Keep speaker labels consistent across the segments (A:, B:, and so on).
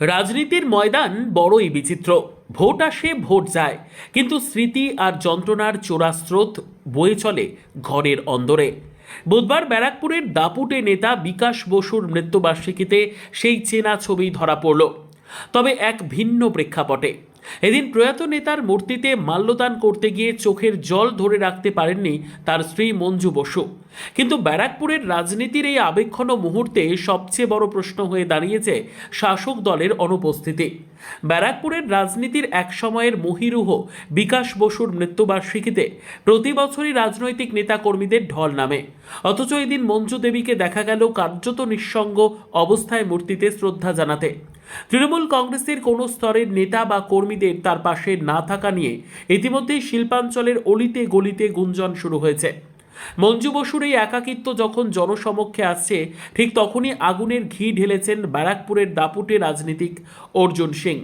A: রাজনীতির ময়দান বড়ই বিচিত্র। ভোট আসে, ভোট যায়, কিন্তু স্মৃতি আর যন্ত্রণার চোরা স্রোত বয়ে চলে ঘরের অন্দরে। বুধবার ব্যারাকপুরের দাপুটে নেতা বিকাশ বসুর মৃত্যুবার্ষিকীতে সেই চেনা ছবি ধরা পড়ল, তবে এক ভিন্ন প্রেক্ষাপটে। এদিন প্রয়াত নেতার মূর্তিতে মাল্যদান করতে গিয়ে চোখের জল ধরে রাখতে পারেননি তার স্ত্রী মঞ্জু বসু। কিন্তু ব্যারাকপুরের রাজনীতির এই আবেগঘন মুহূর্তে সবচেয়ে বড় প্রশ্ন হয়ে দাঁড়িয়েছে শাসক দলের অনুপস্থিতি। ব্যারাকপুরের রাজনীতির এক সময়ের মহিরুহ বিকাশ বসুর মৃত্যুবার্ষিকীতে প্রতি বছরই রাজনৈতিক নেতাকর্মীদের ঢল নামে, অথচ এদিন মঞ্জু দেবীকে দেখা গেল কার্যত নিঃসঙ্গ অবস্থায় মূর্তিতে শ্রদ্ধা জানাতে। তৃণমূল কংগ্রেসের কোনো স্তরের নেতা বা কর্মীদের তার পাশে না থাকা নিয়ে ইতিমধ্যেই শিল্পাঞ্চলের অলিতে গলিতে গুঞ্জন শুরু হয়েছে। মঞ্জু বসুর এই একাকিত্ব যখন জনসমক্ষে আসছে, ঠিক তখনই আগুনের ঘি ঢেলেছেন ব্যারাকপুরের দাপুটে রাজনীতিক অর্জুন সিং।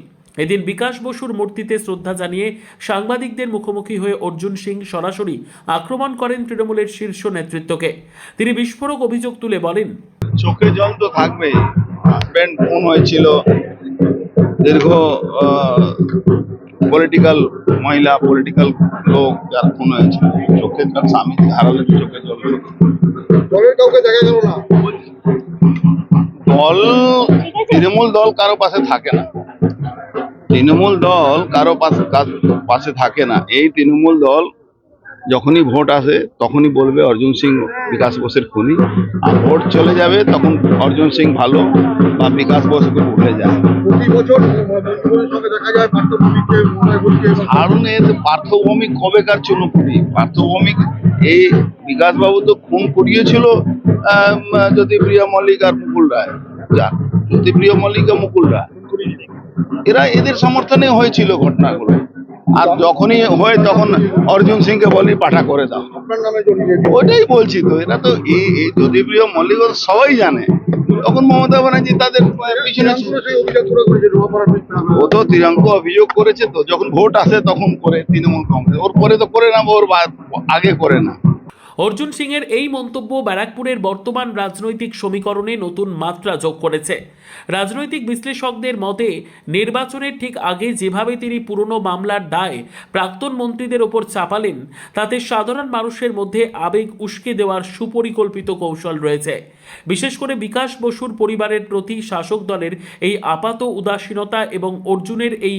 A: এদিন বিকাশ বসুর মূর্তিতে শ্রদ্ধা জানিয়ে সাংবাদিকদের মুখোমুখি হয়ে অর্জুন সিং সরাসরি আক্রমণ করেন তৃণমূলের শীর্ষ নেতৃত্বকে। তিনি বিস্ফোরক অভিযোগ তুলে বলেন,
B: চোখে জল তো থাকবেই। হাজব্যান্ড ফোন হয়েছিল, দীর্ঘ পলিটিক্যাল মহিলা পলিটিক্যাল লোক যার ফোন হয়েছিল, চোখে জল, স্বামী হারালে চোখে জল।
C: দলের কাউকে দেখা গেল না।
B: দল, তৃণমূল দল কারো পাশে থাকে না। তৃণমূল দল কারো পাশে থাকে না। এই তৃণমূল দল যখনই ভোট আসে তখনই বলবে অর্জুন সিং বিকাশ বোসের খুনি, আর ভোট চলে যাবে তখন অর্জুন সিং ভালো বা বিকাশ বোসকে ভুলে যায়।
C: প্রতি বছর মন্ত্রীদের সঙ্গে দেখা যায় পার্থভূমিকে মনে করছে।
B: কারণ এর পার্থভৌমিক কবেকার চুনোপুটি। পার্থভৌমিক এই বিকাশবাবু তো খুন করিয়েছিল জ্যোতিপ্রিয় মল্লিক আর মুকুল রায়। জ্যোতিপ্রিয় মল্লিক আর মুকুল রায় এরা এদের সমর্থনে হয়েছিল ঘটনাগুলো। আর যখনই হয় তখন অর্জুন সিংকে বলি পাঠা করে দাও।
C: আপনার নামে জড়িয়ে
B: ওইটাই বলছি তো, এরা তো এই জ্যোতিপ্রিয় মল্লিক সবাই জানে। তখন মমতা ব্যানার্জি তাদের পিছনে ছিল।
C: সেই অভিযোগ করে করেছে রূপাপাড়া
B: ও তো তিরঙ্গ অভিযোগ করেছে, তো যখন ভোট আসে তখন করে তৃণমূল কংগ্রেস, ওর পরে তো করে না, ওর আগে করে না।
A: অর্জুন সিংয়ের এই মন্তব্য ব্যারাকপুরের বর্তমান রাজনৈতিক সমীকরণে নতুন মাত্রা যোগ করেছে। রাজনৈতিক বিশ্লেষকদের মতে, নির্বাচনের ঠিক আগে যেভাবে তিনি পুরনো মামলার দায় প্রাক্তন মন্ত্রীদের ওপর চাপালেন, তাতে সাধারণ মানুষের মধ্যে আবেগ উস্কে দেওয়ার সুপরিকল্পিত কৌশল রয়েছে। বিশেষ করে বিকাশ বসুর পরিবারের প্রতি শাসক দলের এই আপাত উদাসীনতা এবং অর্জুনের এই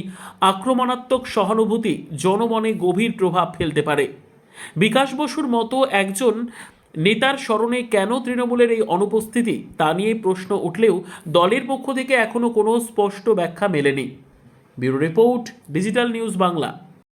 A: আক্রমণাত্মক সহানুভূতি জনমনে গভীর প্রভাব ফেলতে পারে। বিকাশ বসুর মতো একজন নেতার স্মরণে কেন তৃণমূলের এই অনুপস্থিতি, তা নিয়ে প্রশ্ন উঠলেও দলের পক্ষ থেকে এখনো কোনো স্পষ্ট ব্যাখ্যা মেলেনি। Bureau report, digital news Bangla.